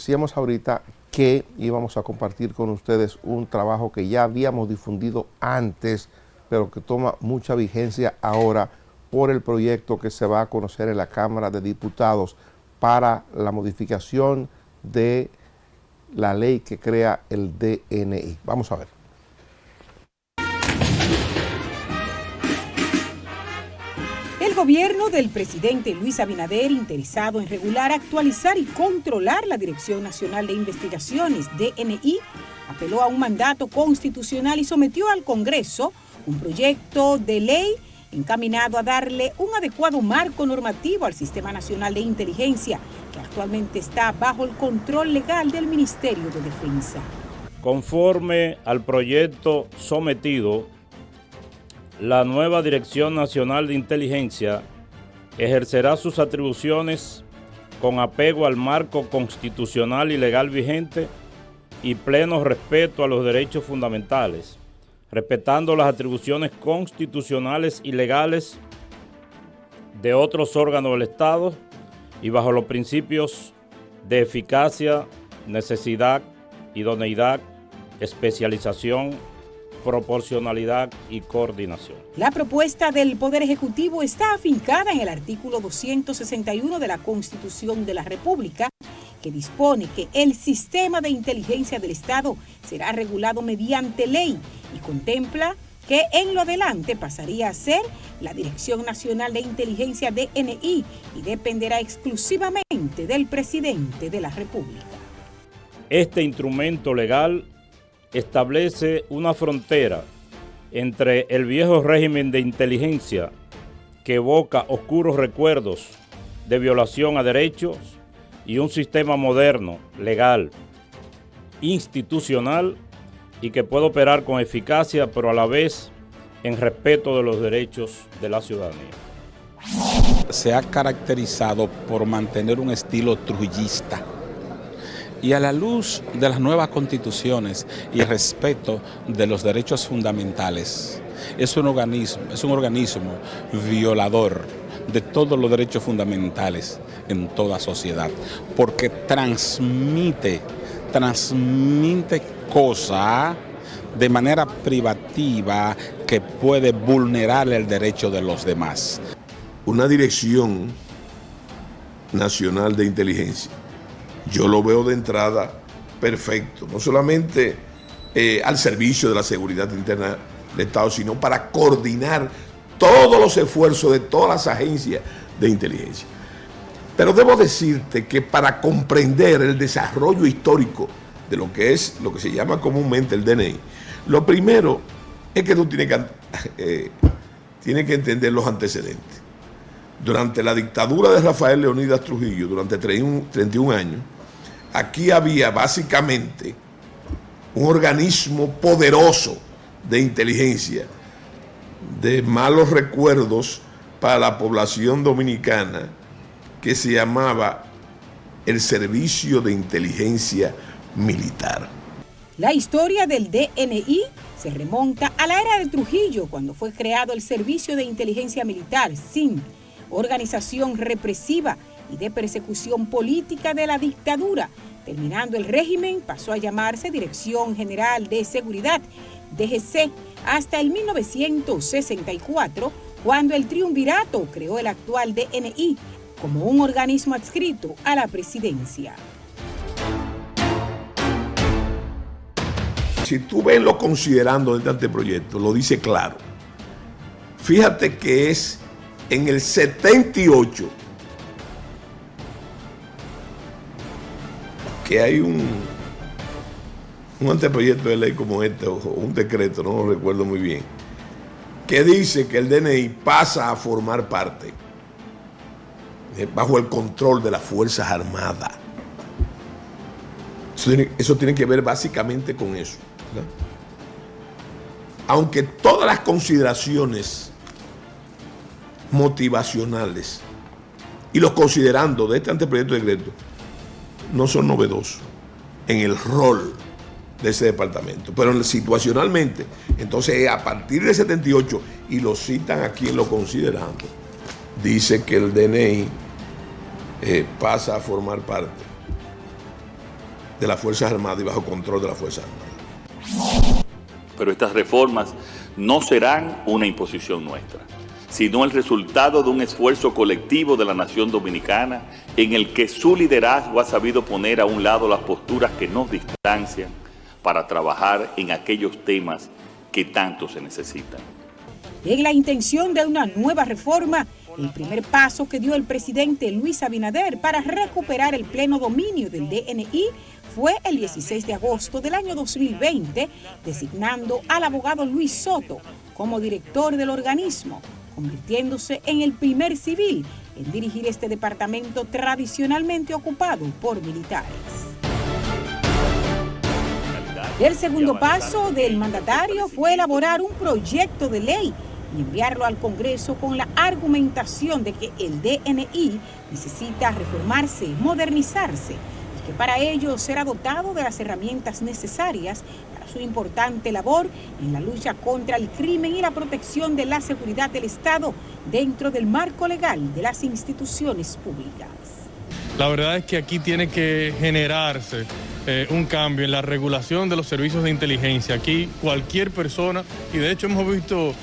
decíamos ahorita que íbamos a compartir con ustedes un trabajo que ya habíamos difundido antes, pero que toma mucha vigencia ahora por el proyecto que se va a conocer en la Cámara de Diputados para la modificación de la ley que crea el DNI. Vamos a ver. El gobierno del presidente Luis Abinader, interesado en regular, actualizar y controlar la Dirección Nacional de Investigaciones, DNI, apeló a un mandato constitucional y sometió al Congreso un proyecto de ley encaminado a darle un adecuado marco normativo al Sistema Nacional de Inteligencia, que actualmente está bajo el control legal del Ministerio de Defensa. Conforme al proyecto sometido, la nueva Dirección Nacional de Inteligencia ejercerá sus atribuciones con apego al marco constitucional y legal vigente y pleno respeto a los derechos fundamentales, respetando las atribuciones constitucionales y legales de otros órganos del Estado y bajo los principios de eficacia, necesidad, idoneidad, especialización, proporcionalidad y coordinación. La propuesta del Poder Ejecutivo está afincada en el artículo 261 de la Constitución de la República, que dispone que el sistema de inteligencia del Estado será regulado mediante ley y contempla que en lo adelante pasaría a ser la Dirección Nacional de Inteligencia DNI y dependerá exclusivamente del presidente de la República. Este instrumento legal establece una frontera entre el viejo régimen de inteligencia que evoca oscuros recuerdos de violación a derechos y un sistema moderno, legal, institucional y que puede operar con eficacia, pero a la vez en respeto de los derechos de la ciudadanía. Se ha caracterizado por mantener un estilo trujillista. Y a la luz de las nuevas constituciones y el respeto de los derechos fundamentales, es un organismo violador de todos los derechos fundamentales en toda sociedad, porque transmite cosas de manera privativa que puede vulnerar el derecho de los demás. Una Dirección Nacional de Inteligencia, yo lo veo de entrada perfecto, no solamente al servicio de la seguridad interna del Estado, sino para coordinar todos los esfuerzos de todas las agencias de inteligencia. Pero debo decirte que para comprender el desarrollo histórico de lo que se llama comúnmente el DNI, lo primero es que tú tienes que entender los antecedentes. Durante la dictadura de Rafael Leónidas Trujillo, durante 31 años, aquí había básicamente un organismo poderoso de inteligencia, de malos recuerdos para la población dominicana, que se llamaba el Servicio de Inteligencia Militar. La historia del DNI se remonta a la era de Trujillo, cuando fue creado el Servicio de Inteligencia Militar, SIM, organización represiva y de persecución política de la dictadura. Terminando el régimen, pasó a llamarse Dirección General de Seguridad, DGC, hasta el 1964, cuando el Triunvirato creó el actual DNI como un organismo adscrito a la presidencia. Si tú ves lo considerando de este proyecto, lo dice claro. Fíjate que es en el 78 que hay un anteproyecto de ley como este, o un decreto, no lo recuerdo muy bien, que dice que el DNI pasa a formar parte bajo el control de las Fuerzas Armadas. Eso tiene que ver básicamente con eso, ¿verdad? Aunque todas las consideraciones motivacionales y los considerando de este anteproyecto de decreto no son novedosos en el rol de ese departamento, pero situacionalmente, entonces a partir del 78, y lo citan aquí en lo considerando, dice que el DNI pasa a formar parte de las Fuerzas Armadas y bajo control de las Fuerzas Armadas. Pero estas reformas no serán una imposición nuestra, sino el resultado de un esfuerzo colectivo de la nación dominicana en el que su liderazgo ha sabido poner a un lado las posturas que nos distancian para trabajar en aquellos temas que tanto se necesitan. En la intención de una nueva reforma, el primer paso que dio el presidente Luis Abinader para recuperar el pleno dominio del DNI fue el 16 de agosto del año 2020, designando al abogado Luis Soto como director del organismo, convirtiéndose en el primer civil en dirigir este departamento tradicionalmente ocupado por militares. El segundo paso del mandatario fue elaborar un proyecto de ley y enviarlo al Congreso con la argumentación de que el DNI necesita reformarse, modernizarse y que para ello será dotado de las herramientas necesarias para su importante labor en la lucha contra el crimen y la protección de la seguridad del Estado dentro del marco legal de las instituciones públicas. La verdad es que aquí tiene que generarse un cambio en la regulación de los servicios de inteligencia. Aquí cualquier persona, y de hecho hemos visto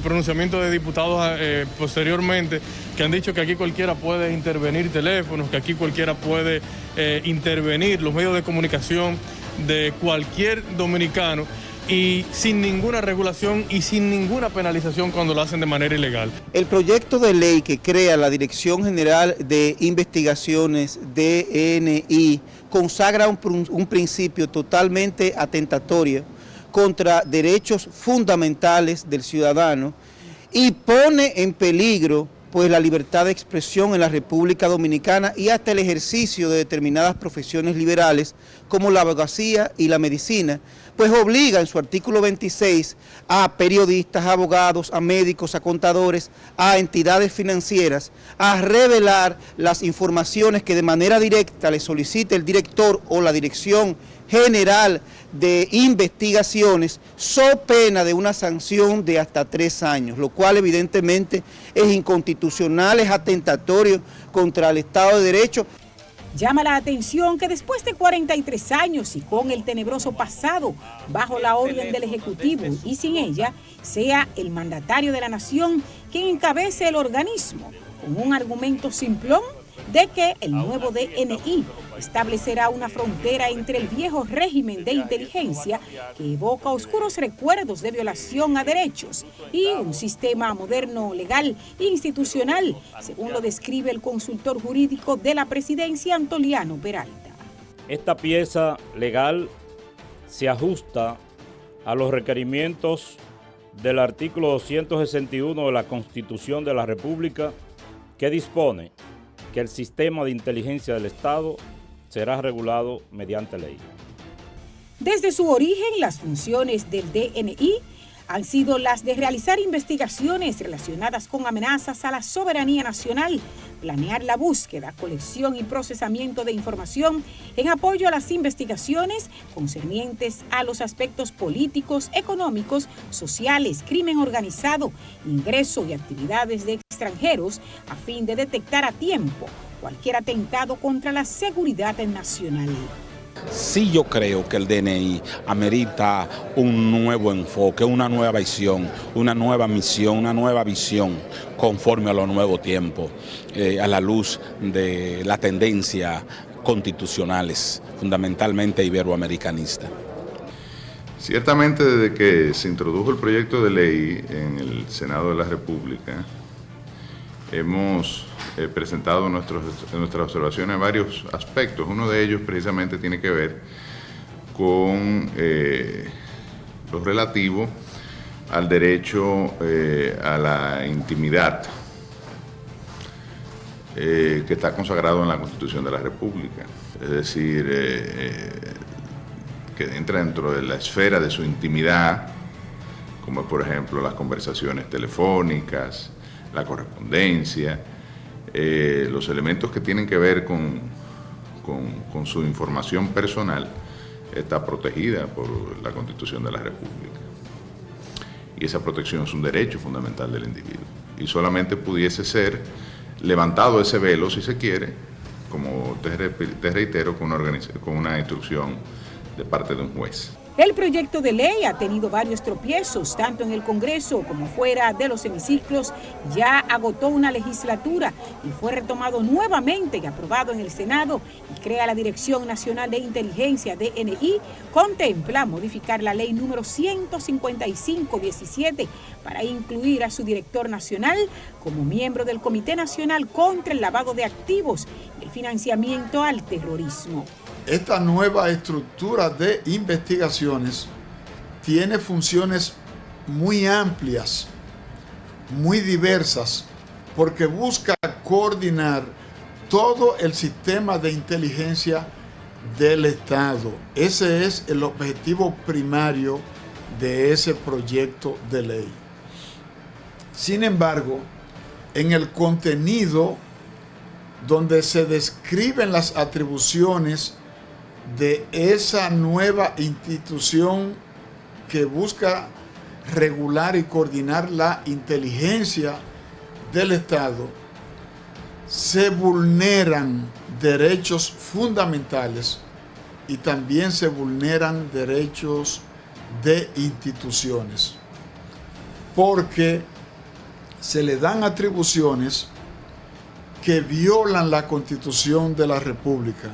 pronunciamientos de diputados posteriormente que han dicho que aquí cualquiera puede intervenir teléfonos, que aquí cualquiera puede intervenir los medios de comunicación de cualquier dominicano y sin ninguna regulación y sin ninguna penalización cuando lo hacen de manera ilegal. El proyecto de ley que crea la Dirección General de Investigaciones DNI consagra un principio totalmente atentatorio contra derechos fundamentales del ciudadano y pone en peligro pues la libertad de expresión en la República Dominicana y hasta el ejercicio de determinadas profesiones liberales como la abogacía y la medicina, pues obliga en su artículo 26 a periodistas, a abogados, a médicos, a contadores, a entidades financieras a revelar las informaciones que de manera directa le solicite el director o la Dirección General de Investigaciones, so pena de una sanción de hasta 3 años, lo cual evidentemente es inconstitucional, es atentatorio contra el Estado de Derecho. Llama la atención que después de 43 años y con el tenebroso pasado bajo la orden del Ejecutivo y sin ella, sea el mandatario de la nación quien encabece el organismo con un argumento simplón de que el nuevo DNI establecerá una frontera entre el viejo régimen de inteligencia que evoca oscuros recuerdos de violación a derechos y un sistema moderno, legal e institucional, según lo describe el consultor jurídico de la presidencia, Antoliano Peralta. Esta pieza legal se ajusta a los requerimientos del artículo 261 de la Constitución de la República, que dispone que el sistema de inteligencia del Estado será regulado mediante ley. Desde su origen, las funciones del DNI han sido las de realizar investigaciones relacionadas con amenazas a la soberanía nacional, planear la búsqueda, colección y procesamiento de información en apoyo a las investigaciones concernientes a los aspectos políticos, económicos, sociales, crimen organizado, ingreso y actividades de extranjeros a fin de detectar a tiempo cualquier atentado contra la seguridad nacional. Sí, yo creo que el DNI amerita un nuevo enfoque, una nueva visión, una nueva misión, una nueva visión conforme a los nuevos tiempos, a la luz de la tendencia constitucionales, fundamentalmente iberoamericanistas. Ciertamente, desde que se introdujo el proyecto de ley en el Senado de la República, hemos presentado nuestras observaciones en varios aspectos. Uno de ellos precisamente tiene que ver con lo relativo al derecho a la intimidad que está consagrado en la Constitución de la República. Es decir, que entra dentro de la esfera de su intimidad, como por ejemplo las conversaciones telefónicas, la correspondencia, los elementos que tienen que ver con su información personal, está protegida por la Constitución de la República. Y esa protección es un derecho fundamental del individuo. Y solamente pudiese ser levantado ese velo, si se quiere, como te reitero, con una instrucción de parte de un juez. El proyecto de ley ha tenido varios tropiezos, tanto en el Congreso como fuera de los hemiciclos. Ya agotó una legislatura y fue retomado nuevamente y aprobado en el Senado y crea la Dirección Nacional de Inteligencia, DNI. Contempla modificar la ley número 155/17 para incluir a su director nacional como miembro del Comité Nacional contra el Lavado de Activos y el Financiamiento al Terrorismo. Esta nueva estructura de investigaciones tiene funciones muy amplias, muy diversas, porque busca coordinar todo el sistema de inteligencia del Estado. Ese es el objetivo primario de ese proyecto de ley. Sin embargo, en el contenido donde se describen las atribuciones de esa nueva institución que busca regular y coordinar la inteligencia del Estado, se vulneran derechos fundamentales y también se vulneran derechos de instituciones, porque se le dan atribuciones que violan la Constitución de la República,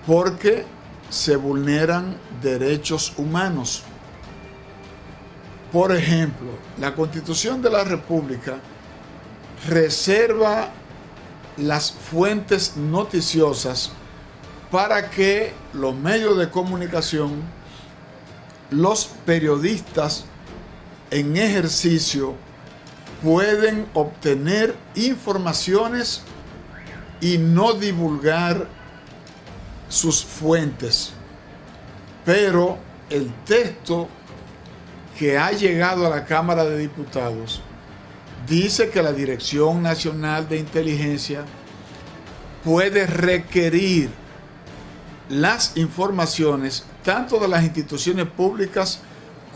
porque se vulneran derechos humanos. Por ejemplo, la Constitución de la República reserva las fuentes noticiosas para que los medios de comunicación, los periodistas en ejercicio, pueden obtener informaciones y no divulgar sus fuentes. Pero el texto que ha llegado a la Cámara de Diputados dice que la Dirección Nacional de Inteligencia puede requerir las informaciones tanto de las instituciones públicas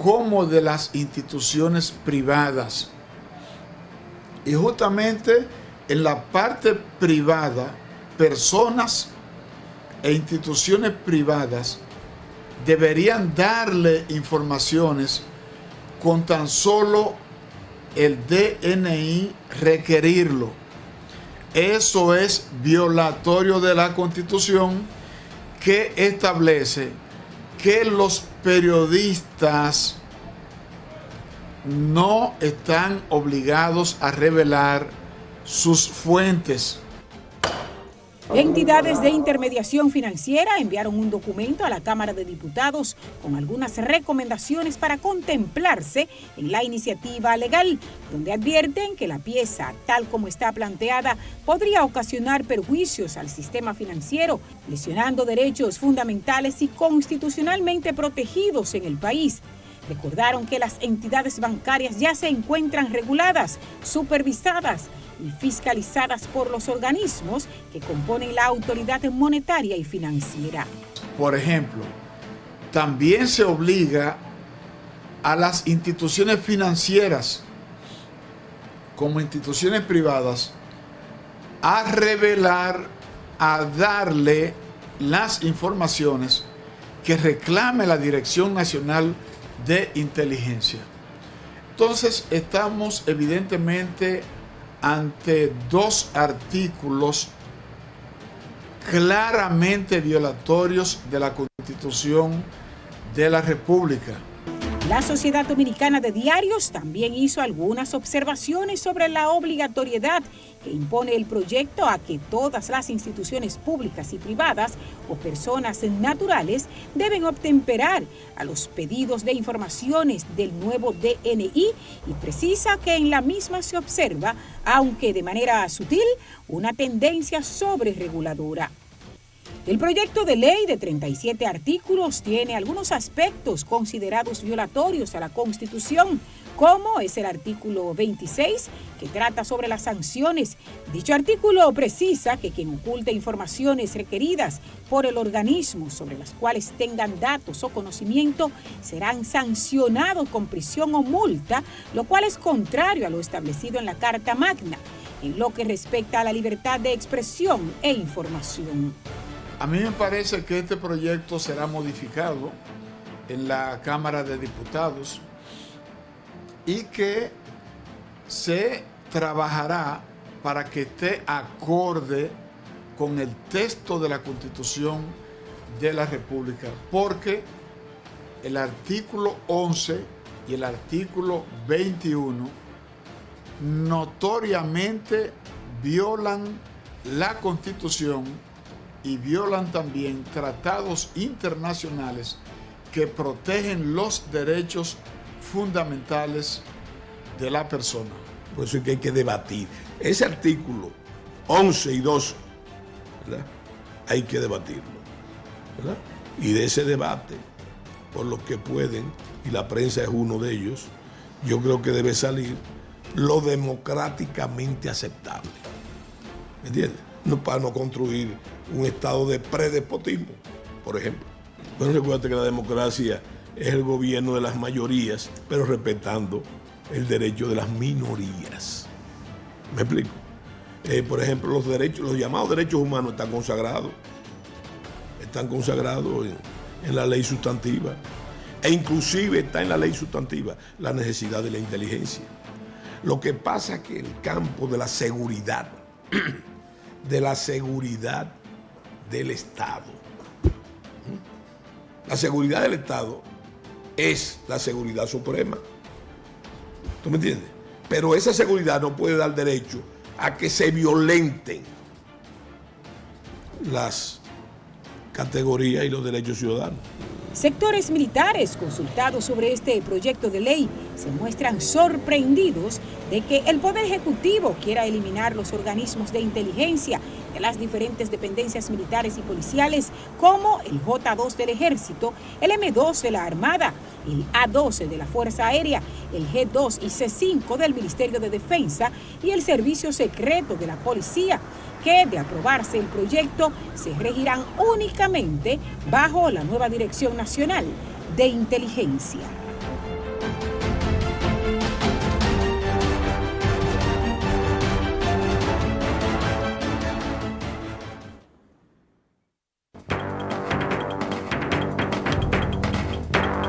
como de las instituciones privadas. Y justamente en la parte privada, personas e instituciones privadas deberían darle informaciones con tan solo el DNI requerirlo. Eso es violatorio de la Constitución, que establece que los periodistas no están obligados a revelar sus fuentes. Entidades de intermediación financiera enviaron un documento a la Cámara de Diputados con algunas recomendaciones para contemplarse en la iniciativa legal, donde advierten que la pieza, tal como está planteada, podría ocasionar perjuicios al sistema financiero, lesionando derechos fundamentales y constitucionalmente protegidos en el país. Recordaron que las entidades bancarias ya se encuentran reguladas, supervisadas y fiscalizadas por los organismos que componen la autoridad monetaria y financiera. Por ejemplo, también se obliga a las instituciones financieras, como instituciones privadas, a revelar, a darle las informaciones que reclame la Dirección Nacional de Inteligencia. Entonces, estamos evidentemente ante dos artículos claramente violatorios de la Constitución de la República. La Sociedad Dominicana de Diarios también hizo algunas observaciones sobre la obligatoriedad que impone el proyecto a que todas las instituciones públicas y privadas o personas naturales deben obtemperar a los pedidos de informaciones del nuevo DNI, y precisa que en la misma se observa, aunque de manera sutil, una tendencia sobrereguladora. El proyecto de ley de 37 artículos tiene algunos aspectos considerados violatorios a la Constitución, como es el artículo 26, que trata sobre las sanciones. Dicho artículo precisa que quien oculte informaciones requeridas por el organismo sobre las cuales tengan datos o conocimiento serán sancionados con prisión o multa, lo cual es contrario a lo establecido en la Carta Magna. en lo que respecta a la libertad de expresión e información. A mí me parece que este proyecto será modificado en la Cámara de Diputados y que se trabajará para que esté acorde con el texto de la Constitución de la República, porque el artículo 11 y el artículo 21 notoriamente violan la Constitución y violan también tratados internacionales que protegen los derechos fundamentales de la persona. Por eso es que hay que debatir. Ese artículo 11 y 12, ¿verdad? Hay que debatirlo, ¿verdad? Y de ese debate, por los que pueden, y la prensa es uno de ellos, yo creo que debe salir lo democráticamente aceptable. ¿Me entiendes? No, para no construir un estado de predespotismo, por ejemplo. Bueno, recuerda que la democracia es el gobierno de las mayorías, pero respetando el derecho de las minorías. ¿Me explico? Por ejemplo, los llamados derechos humanos están consagrados en la ley sustantiva, e inclusive está en la ley sustantiva la necesidad de la inteligencia. Lo que pasa es que el campo de la seguridad, del Estado, la seguridad del Estado es la seguridad suprema. ¿Tú me entiendes? Pero esa seguridad no puede dar derecho a que se violenten las categorías y los derechos ciudadanos. Sectores militares consultados sobre este proyecto de ley se muestran sorprendidos de que el Poder Ejecutivo quiera eliminar los organismos de inteligencia de las diferentes dependencias militares y policiales, como el J2 del Ejército, el M2 de la Armada, el A12 de la Fuerza Aérea, el G2 y C5 del Ministerio de Defensa y el Servicio Secreto de la Policía, que de aprobarse el proyecto se regirán únicamente bajo la nueva Dirección Nacional de Inteligencia.